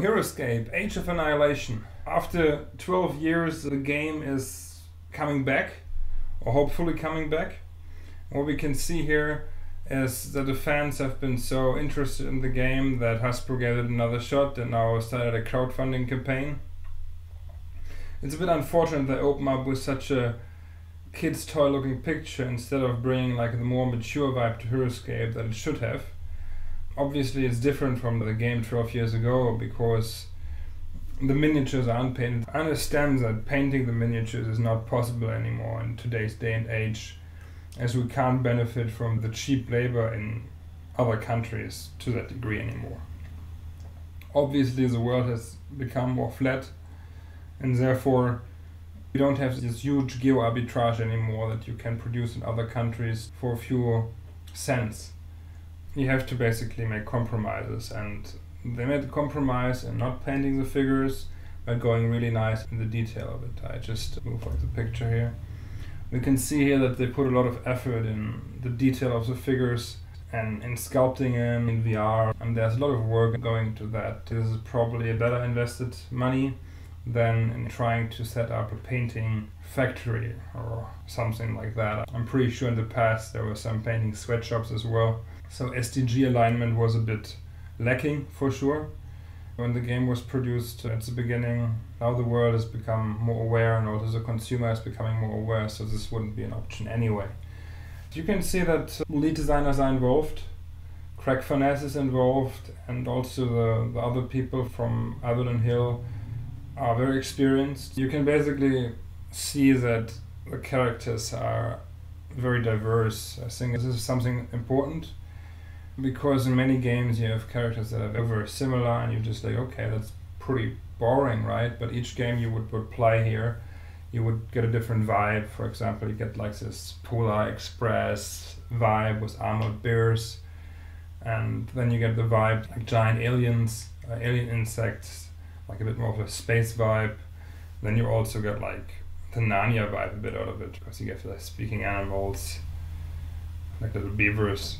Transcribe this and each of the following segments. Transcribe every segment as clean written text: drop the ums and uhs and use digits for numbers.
Heroscape, Age of Annihilation. After 12 years, the game is coming back, or hopefully coming back. What we can see here is that the fans have been so interested in the game that Hasbro gave it another shot and now started a crowdfunding campaign. It's a bit unfortunate they open up with such a kid's toy looking picture instead of bringing like the more mature vibe to Heroscape that it should have. Obviously it's different from the game 12 years ago because the miniatures are unpainted. I understand that painting the miniatures is not possible anymore in today's day and age, as we can't benefit from the cheap labor in other countries to that degree anymore. Obviously the world has become more flat, and therefore you don't have this huge geo arbitrage anymore that you can produce in other countries for a few cents. You have to basically make compromises, and they made a compromise in not painting the figures but going really nice in the detail of it. I just move like the picture here. We can see here that they put a lot of effort in the detail of the figures and in sculpting them in VR, and there's a lot of work going to that. This is probably a better invested money than in trying to set up a painting factory or something like that. I'm pretty sure in the past there were some painting sweatshops as well. So SDG alignment was a bit lacking for sure when the game was produced at the beginning. Now the world has become more aware and also the consumer is becoming more aware, so this wouldn't be an option anyway. You can see that lead designers are involved, Craig Furness is involved, and also the other people from Avalon Hill are very experienced. You can basically see that the characters are very diverse. I think this is something important, because in many games you have characters that are very similar and you're just like, okay, that's pretty boring, right? But each game you would play here, you would get a different vibe. For example, you get like this Polar Express vibe with armored bears, and then you get the vibe like giant aliens, alien insects, like a bit more of a space vibe. Then you also get like the Narnia vibe a bit out of it, because you get like speaking animals, like little beavers.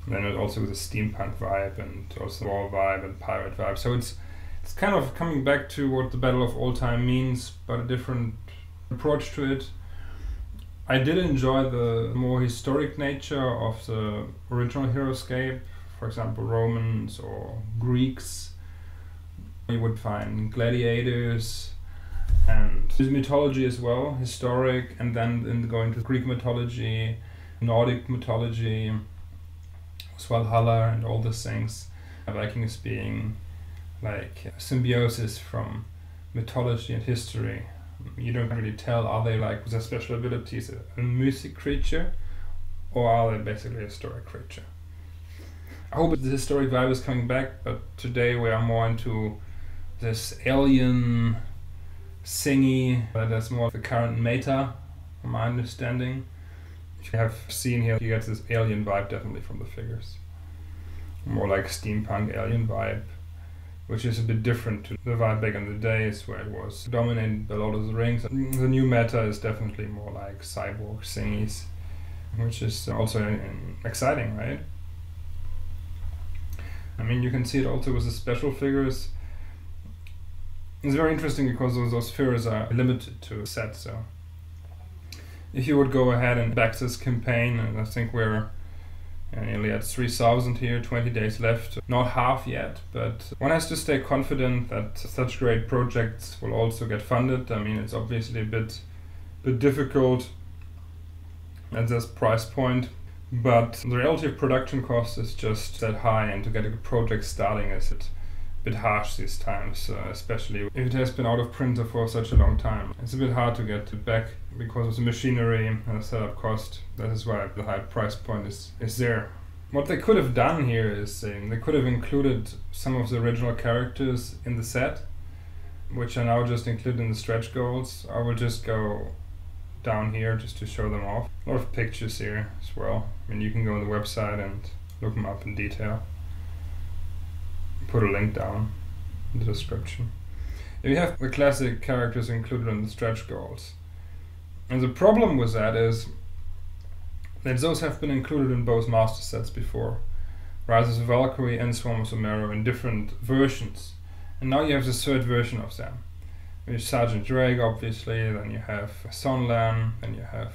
And then it also with a steampunk vibe and also war vibe and pirate vibe. So it's kind of coming back to what the Battle of All Time means, but a different approach to it. I did enjoy the more historic nature of the original Heroscape, for example Romans or Greeks. You would find gladiators and mythology as well, historic, and then going to Greek mythology, Nordic mythology, Valhalla and all these things. Vikings being like symbiosis from mythology and history. You don't really tell, are they like with their special abilities a mythic creature, or are they basically a historic creature? I hope the historic vibe is coming back, but today we are more into this alien thingy that's more the current meta, from my understanding. You have seen here, you get this alien vibe definitely from the figures. More like steampunk alien vibe, which is a bit different to the vibe back in the days where it was dominated by Lord of the Rings. The new meta is definitely more like cyborg thingies, which is also exciting, right? I mean, you can see it also with the special figures. It's very interesting because those figures are limited to a set, so if you would go ahead and back this campaign, and I think we're nearly at 3,000 here, 20 days left, not half yet, but one has to stay confident that such great projects will also get funded. I mean, it's obviously a bit difficult at this price point, but the reality of production cost is just that high, and to get a project starting is a bit harsh these times, especially if it has been out of printer for such a long time. It's a bit hard to get it back because of the machinery and the setup cost. That is why the high price point is there. What they could have done here is they could have included some of the original characters in the set, which are now just included in the stretch goals. I will just go down here just to show them off. A lot of pictures here as well. I mean, you can go on the website and look them up in detail. Put a link down in the description. You have the classic characters included in the stretch goals. And the problem with that is that those have been included in both master sets before. Rise of the Valkyrie and Swarm of the Marrow in different versions. And now you have the third version of them. With Sergeant Drake, obviously, then you have Sonlan, then you have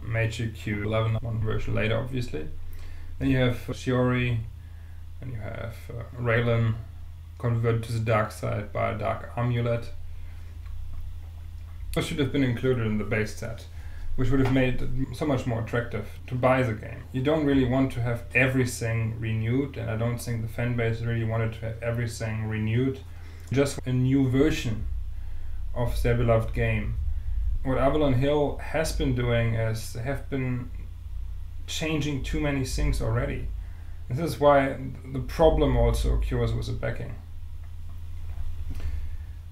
Major Q11, one version later, obviously. Then you have Shiori, and you have Raylan converted to the dark side by a dark amulet. Those should have been included in the base set, which would have made it so much more attractive to buy the game. You don't really want to have everything renewed, and I don't think the fan base really wanted to have everything renewed. Just a new version of their beloved game. What Avalon Hill has been doing is they have been changing too many things already. This is why the problem also occurs with the backing.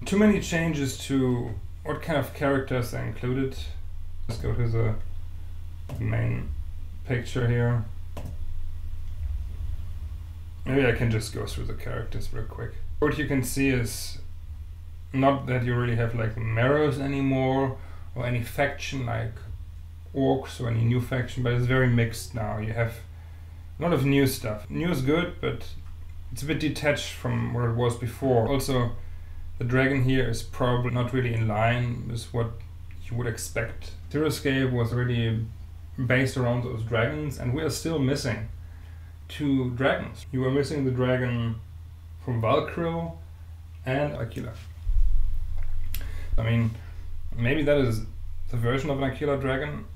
Too many changes to what kind of characters are included. Let's go to the main picture here. Maybe I can just go through the characters real quick. What you can see is not that you really have like marrows anymore or any faction like orcs or any new faction, but it's very mixed now. You have a lot of new stuff. New is good, but it's a bit detached from what it was before. Also, the dragon here is probably not really in line with what you would expect. Heroscape was really based around those dragons, and we are still missing 2 dragons. You were missing the dragon from Valkyrie and Aquila. I mean, maybe that is the version of an Aquila dragon.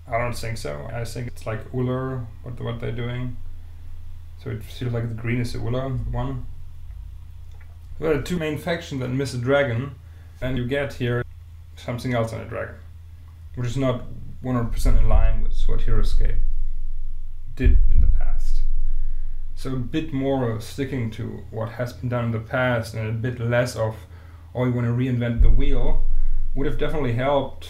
I don't think so. I think it's like Uller, what they're doing. So it feels like the green is the Uller one. There are 2 main factions that miss a dragon, and you get here something else on a dragon, which is not 100% in line with what Heroscape did in the past. So a bit more of sticking to what has been done in the past and a bit less of, oh, you want to reinvent the wheel, would have definitely helped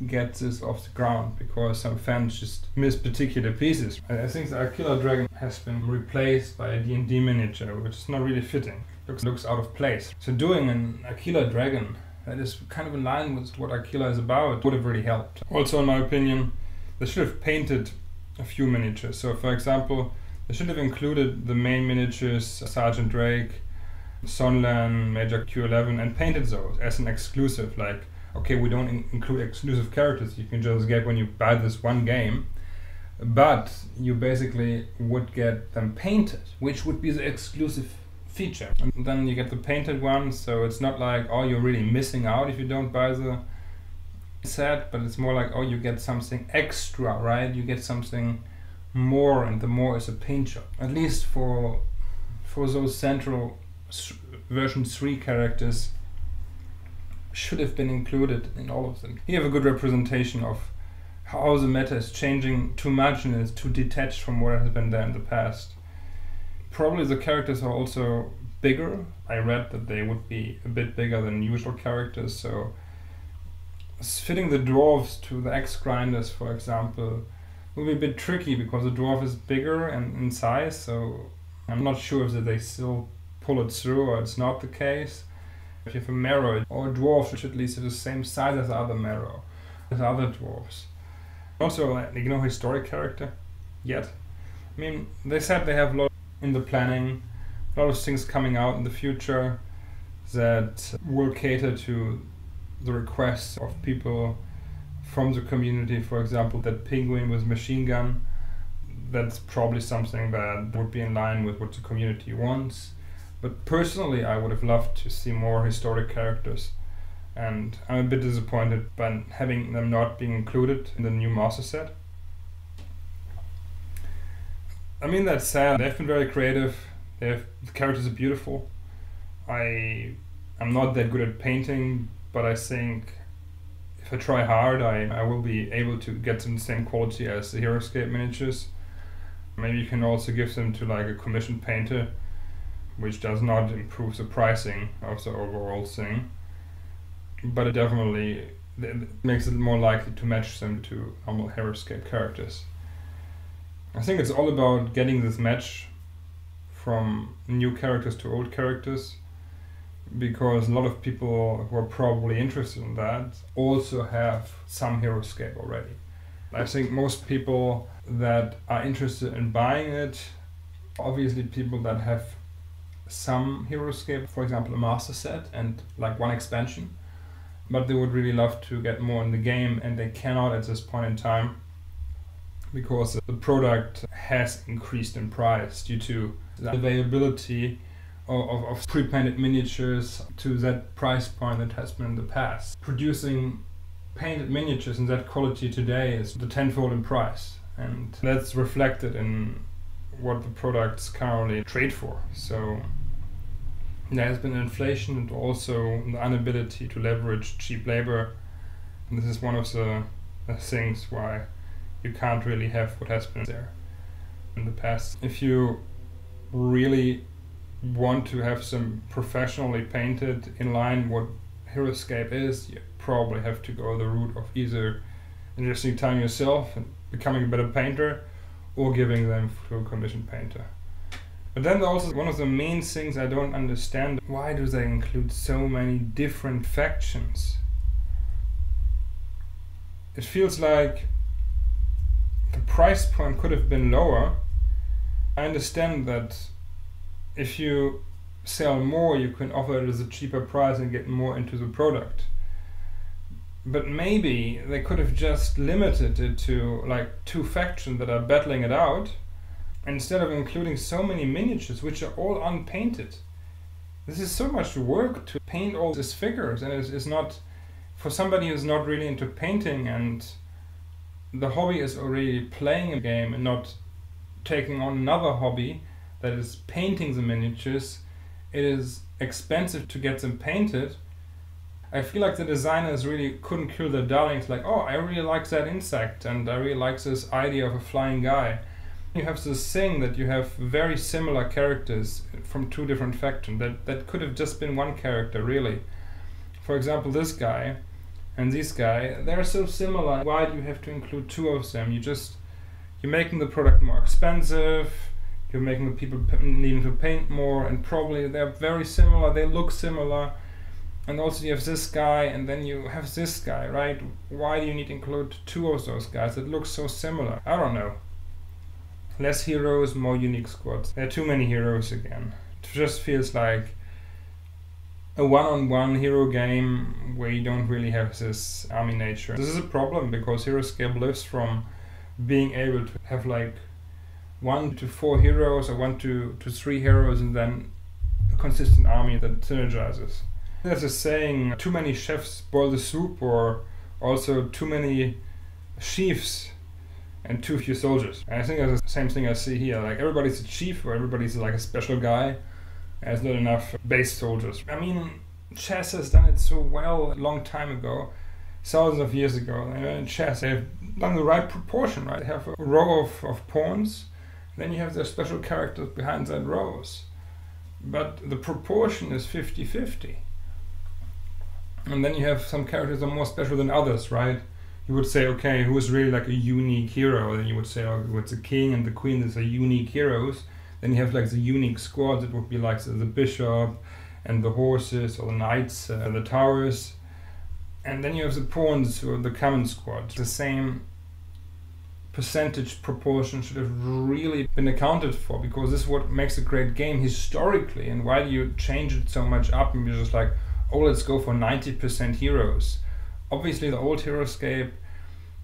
get this off the ground, because some fans just miss particular pieces. I think the Aquila dragon has been replaced by a D&D miniature, which is not really fitting. Looks out of place. So doing an Aquila dragon that is kind of in line with what Aquila is about would have really helped. Also, in my opinion, they should have painted a few miniatures. So for example, they should have included the main miniatures, Sergeant Drake, Sonlan, Major Q11, and painted those as an exclusive. Like, okay, we don't include exclusive characters you can just get when you buy this one game, but you basically would get them painted, which would be the exclusive feature. And then you get the painted one, so it's not like, oh, you're really missing out if you don't buy the set, but it's more like, oh, you get something extra, right? You get something more, and the more is a paint job. At least for those central version 3 characters should have been included in all of them. You have a good representation of how the meta is changing too much and is too detached from what has been there in the past. Probably the characters are also bigger. I read that they would be a bit bigger than usual characters, so fitting the dwarves to the axe grinders, for example, will be a bit tricky because the dwarf is bigger and in size, so I'm not sure if they still pull it through or it's not the case. If you have a marrow or a dwarf, which at least is the same size as the other marrow, as other dwarves. Also, like, no historic character yet. I mean, they said they have a lot in the planning, a lot of things coming out in the future that will cater to the requests of people from the community. For example, that penguin with machine gun, that's probably something that would be in line with what the community wants. But personally, I would have loved to see more historic characters, and I'm a bit disappointed by having them not being included in the new master set. I mean, that said, they've been very creative. The characters are beautiful. I'm not that good at painting, but I think if I try hard, I will be able to get them the same quality as the Heroscape miniatures. Maybe you can also give them to like a commissioned painter, which does not improve the pricing of the overall thing, but it definitely makes it more likely to match them to normal Heroscape characters. I think it's all about getting this match from new characters to old characters, because a lot of people who are probably interested in that also have some Heroscape already. I think most people that are interested in buying it, obviously people that have some Heroscape, for example a master set and like one expansion, but they would really love to get more in the game, and they cannot at this point in time because the product has increased in price due to the availability of pre-painted miniatures to that price point that has been in the past. Producing painted miniatures in that quality today is the tenfold in price, and that's reflected in what the products currently trade for. So there has been inflation and also the inability to leverage cheap labor, and this is one of the things why you can't really have what has been there in the past. If you really want to have some professionally painted in line what Heroscape is, you probably have to go the route of either investing time yourself and becoming a better painter, or giving them to a commissioned painter. But then also one of the main things I don't understand, why do they include so many different factions? It feels like the price point could have been lower. I understand that if you sell more, you can offer it as a cheaper price and get more into the product. But maybe they could have just limited it to like 2 factions that are battling it out, instead of including so many miniatures which are all unpainted. This is so much work to paint all these figures, and it's not, for somebody who's not really into painting and the hobby is already playing a game and not taking on another hobby that is painting the miniatures, it is expensive to get them painted. I feel like the designers really couldn't kill their darlings, like, oh, I really like that insect and I really like this idea of a flying guy. You have this thing that you have very similar characters from 2 different factions that could have just been one character, really. For example, this guy and this guy, they're so similar. Why do you have to include 2 of them? You're making the product more expensive, you're making the people needing to paint more, and probably they're very similar, they look similar. And also you have this guy and then you have this guy, right? Why do you need to include 2 of those guys that look so similar? I don't know. Less heroes, more unique squads. There are too many heroes again. It just feels like a one-on-one hero game where you don't really have this army nature. This is a problem because Heroscape lives from being able to have like 1 to 4 heroes or 1 to 3 heroes and then a consistent army that synergizes. There's a saying, too many chefs boil the soup, or also too many chiefs and too few soldiers. And I think that's the same thing I see here. Like everybody's a chief or everybody's like a special guy. There's not enough base soldiers. I mean, chess has done it so well a long time ago, thousands of years ago. In chess, they've done the right proportion, right? They have a row of pawns, then you have their special characters behind that rows. But the proportion is 50-50. And then you have some characters that are more special than others, right? You would say, okay, who is really like a unique hero? Then you would say, oh, it's the king and the queen, these are unique heroes. Then you have like the unique squads, it would be like the bishop and the horses, or the knights, the towers. And then you have the pawns, or the common squad. The same percentage proportion should have really been accounted for, because this is what makes a great game historically. And why do you change it so much up and you're just like, oh, let's go for 90% heroes? Obviously the old Heroscape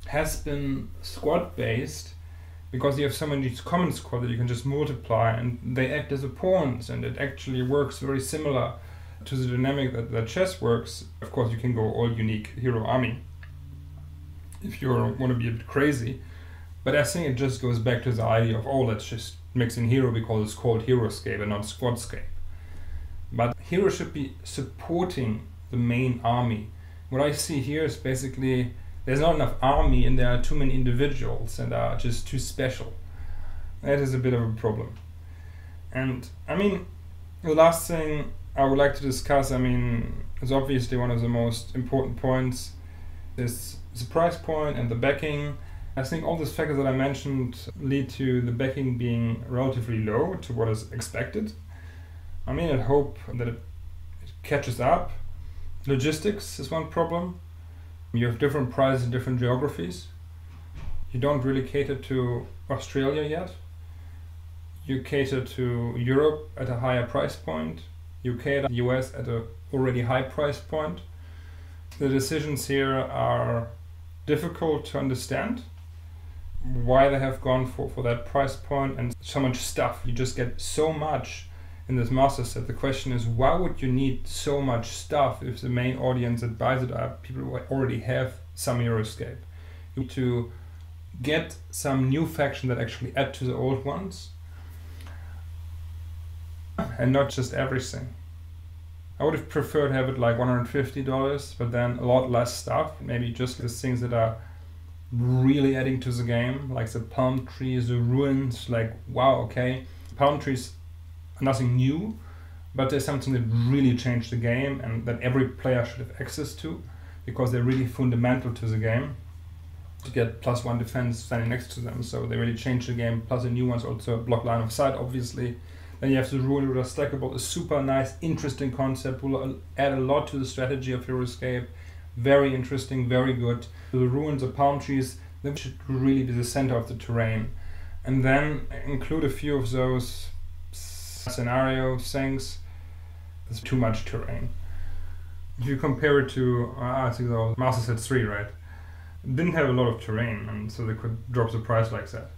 has been squad based because you have so many common squad that you can just multiply and they act as a pawns, and it actually works very similar to the dynamic that chess works. Of course you can go all unique hero army if you want to be a bit crazy, but I think it just goes back to the idea of, oh, let's just mix in hero because it's called Heroscape and not Squadscape. But heroes should be supporting the main army. What I see here is basically there's not enough army and there are too many individuals and are just too special. That is a bit of a problem. And I mean, the last thing I would like to discuss, I mean, is obviously one of the most important points, is the price point and the backing. I think all these factors that I mentioned lead to the backing being relatively low to what is expected. I mean, I hope that it catches up. Logistics is one problem. You have different prices in different geographies. You don't really cater to Australia yet. you cater to Europe at a higher price point, you cater to the US at a already high price point. The decisions here are difficult to understand, why they have gone for that price point and so much stuff. You just get so much in this master set. The question is, why would you need so much stuff if the main audience that buys it are people who already have some Heroscape? You need to get some new faction that actually add to the old ones, and not just everything. I would have preferred to have it like $150, but then a lot less stuff, maybe just the things that are really adding to the game, like the palm trees, the ruins. Like, wow, okay, palm trees are nothing new, but they're something that really changed the game and that every player should have access to, because they're really fundamental to the game. To get +1 defense standing next to them, so they really changed the game. Plus the new ones also block line of sight, obviously. Then you have the ruin that are stackable, a super nice, interesting concept, will add a lot to the strategy of Heroscape. Very interesting, very good. The ruins, the palm trees, they should really be the center of the terrain. And then include a few of those scenario things. There's too much terrain. If you compare it to, I think the Master Set 3, right? It didn't have a lot of terrain, and so they could drop the price like that.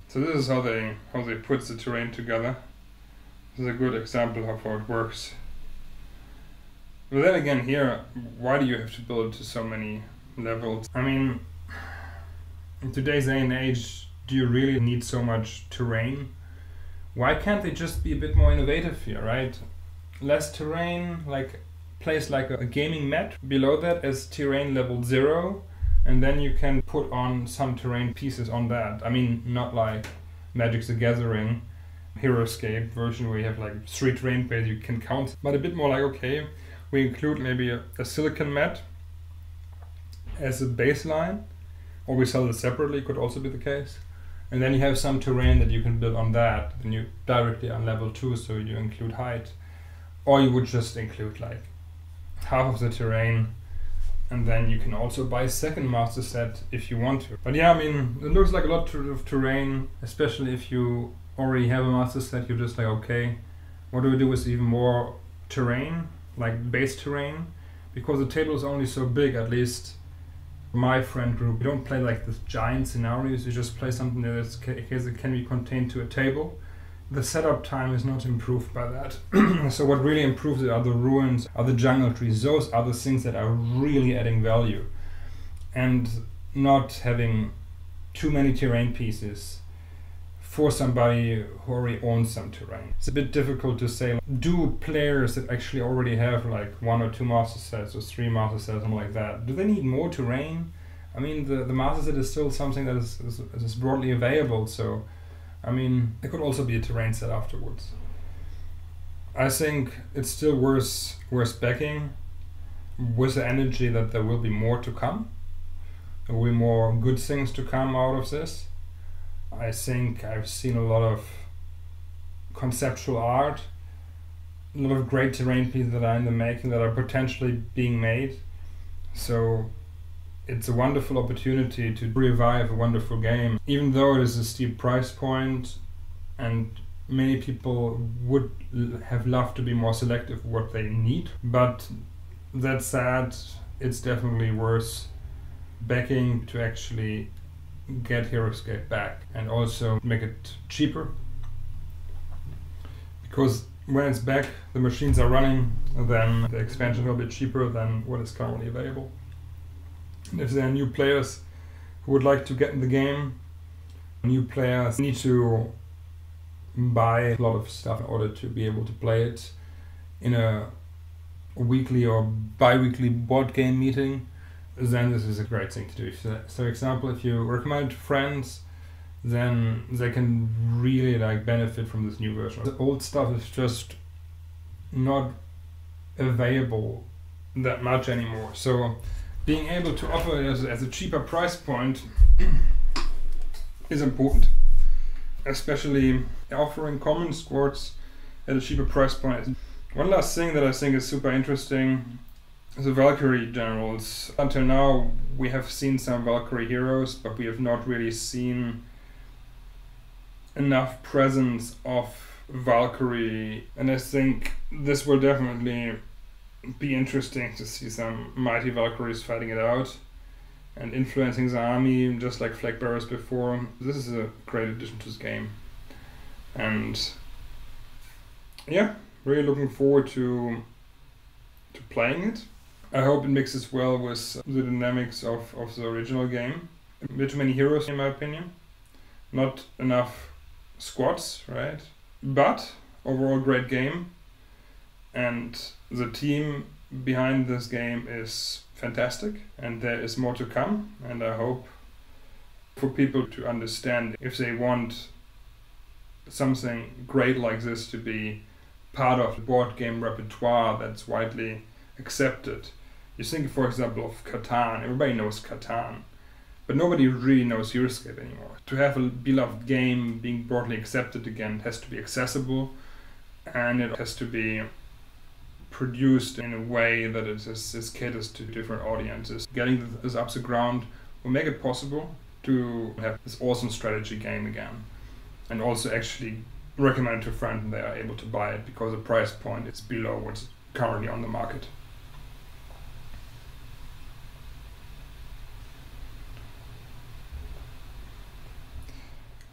So this is how they put the terrain together. This is a good example of how it works. But then again here, why do you have to build to so many levels? I mean, in today's day and age, do you really need so much terrain? Why can't they just be a bit more innovative here, right? Less terrain, like place like a gaming mat below that as terrain level 0, and then you can put on some terrain pieces on that. I mean, not like Magic the Gathering Heroscape version where you have like 3 terrain places you can count, but a bit more like, okay, we include maybe a silicon mat as a baseline, or we sell it separately, could also be the case. And then you have some terrain that you can build on that, then you directly on level 2, so you include height. Or you would just include like half of the terrain, and then you can also buy a second master set if you want to. But yeah, I mean, it looks like a lot of terrain, especially if you already have a master set. You're just like, okay, what do we do with even more terrain, like base terrain? Because the table is only so big, at least my friend group. You don't play like this giant scenarios, you just play something that can be contained to a table. The setup time is not improved by that. So what really improves it are the ruins, are the jungle trees. Those are the things that are really adding value. And not having too many terrain pieces for somebody who already owns some terrain. It's a bit difficult to say, do players that actually already have like 1 or 2 master sets or 3 master sets, something like that, do they need more terrain? I mean, the master set is still something that is broadly available, so I mean, it could also be a terrain set afterwards. I think it's still worth backing with the energy that there will be more to come. There will be more good things to come out of this. I think I've seen a lot of conceptual art, a lot of great terrain pieces that are in the making, that are potentially being made. So it's a wonderful opportunity to revive a wonderful game, even though it is a steep price point and many people would have loved to be more selective what they need. But that said, it's definitely worth backing to actually get Heroscape back and also make it cheaper. Because when it's back, the machines are running, then the expansion will be cheaper than what is currently available. And if there are new players who would like to get in the game, new players need to buy a lot of stuff in order to be able to play it in a weekly or bi-weekly board game meeting, then this is a great thing to do. So for example, if you recommend it to friends, then they can really like benefit from this new version. The old stuff is just not available that much anymore. So being able to offer it as a cheaper price point is important. Especially offering common squads at a cheaper price point. One last thing that I think is super interesting is the Valkyrie generals. Until now we have seen some Valkyrie heroes, but we have not really seen enough presence of Valkyrie, and I think this will definitely be interesting to see some mighty Valkyries fighting it out and influencing the army just like flag bearers before. This is a great addition to this game, and yeah, really looking forward to playing it. I hope it mixes well with the dynamics of the original game. A bit too many heroes in my opinion, not enough squads, right? But overall great game, and the team behind this game is fantastic, and there is more to come, and I hope for people to understand, if they want something great like this to be part of the board game repertoire that's widely accepted. You think, for example, of Catan. Everybody knows Catan, but nobody really knows Heroscape anymore. To have a beloved game being broadly accepted again, it has to be accessible, and it has to be produced in a way that it is caters to different audiences. Getting this up the ground will make it possible to have this awesome strategy game again, and also actually recommend it to friends and they are able to buy it because the price point is below what's currently on the market.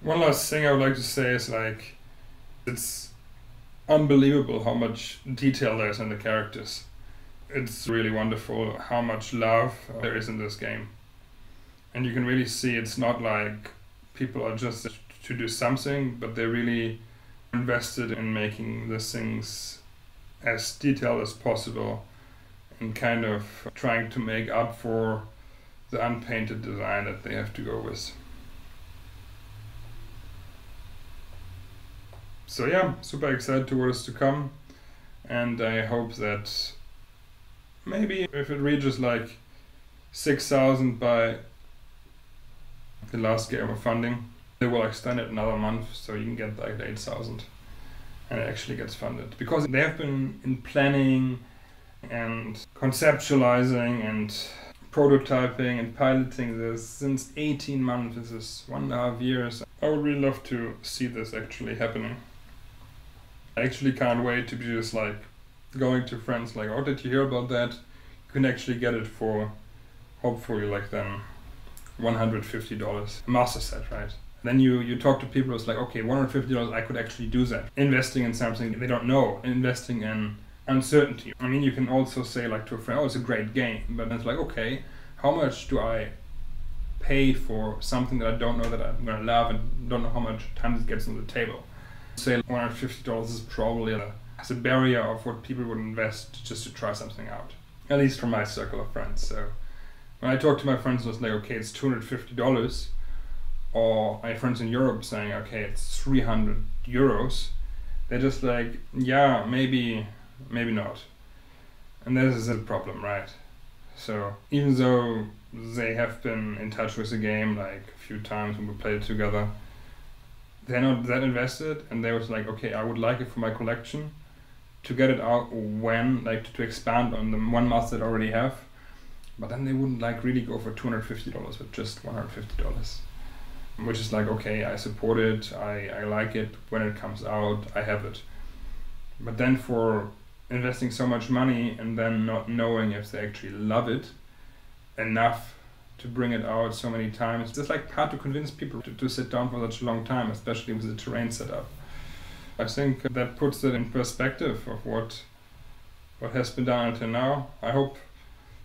One last thing I would like to say is, like, it's unbelievable how much detail there is in the characters. It's really wonderful how much love there is in this game. And you can really see it's not like people are just to do something, but they're really invested in making the things as detailed as possible and kind of trying to make up for the unpainted design that they have to go with. So yeah, super excited to what is to come, and I hope that maybe if it reaches like 6,000 by the last game of funding, they will extend it another month so you can get like 8,000 and it actually gets funded. Because they have been in planning and conceptualizing and prototyping and piloting this since 18 months. This is 1.5 years. I would really love to see this actually happening. I actually can't wait to be just like going to friends like, oh, did you hear about that? You can actually get it for hopefully like then $150. A master set, right? Then you talk to people, it's like, okay, $150, I could actually do that. Investing in something they don't know, investing in uncertainty. I mean, you can also say like to a friend, oh, it's a great game, but it's like, okay, how much do I pay for something that I don't know that I'm gonna love and don't know how much time it gets on the table? Say $150 is probably as a barrier of what people would invest just to try something out. At least from my circle of friends. So when I talk to my friends, it's like, okay, it's $250, or my friends in Europe saying, okay, it's 300 euros. They're just like, yeah, maybe not. And this is a problem, right? So even though they have been in touch with the game like a few times when we played it together, they're not that invested, and they was like, okay, I would like it for my collection, to get it out when, like, to expand on the one master that I already have, but then they wouldn't like really go for $250 with just $150, which is like, okay, I support it, I like it, when it comes out, I have it. But then for investing so much money and then not knowing if they actually love it enough to bring it out so many times, it's just like hard to convince people to sit down for such a long time, especially with the terrain setup. I think that puts it in perspective of what has been done until now. I hope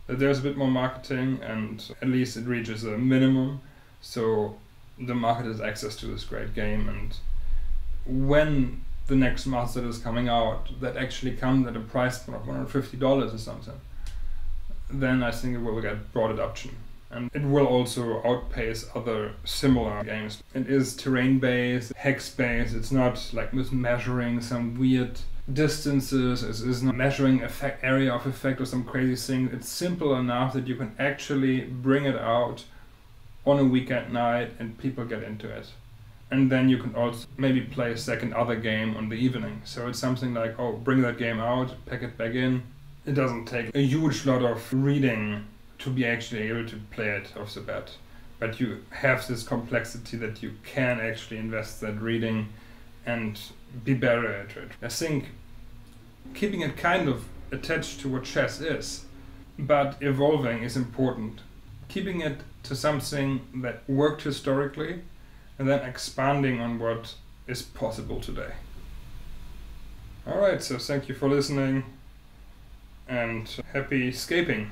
that there's a bit more marketing and at least it reaches a minimum so the market has access to this great game, and when the next master is coming out that actually comes at a price point of $150 or something, then I think it will get broad adoption. And it will also outpace other similar games. It is terrain-based, hex-based, it's not like measuring some weird distances, it's not measuring area of effect or some crazy thing. It's simple enough that you can actually bring it out on a weekend night and people get into it. And then you can also maybe play a second other game on the evening. So it's something like, oh, bring that game out, pack it back in. It doesn't take a huge lot of reading to be actually able to play it off the bat. but you have this complexity that you can actually invest that reading and be better at it. I think keeping it kind of attached to what chess is, but evolving is important. Keeping it to something that worked historically and then expanding on what is possible today. Alright, so thank you for listening and happy scaping.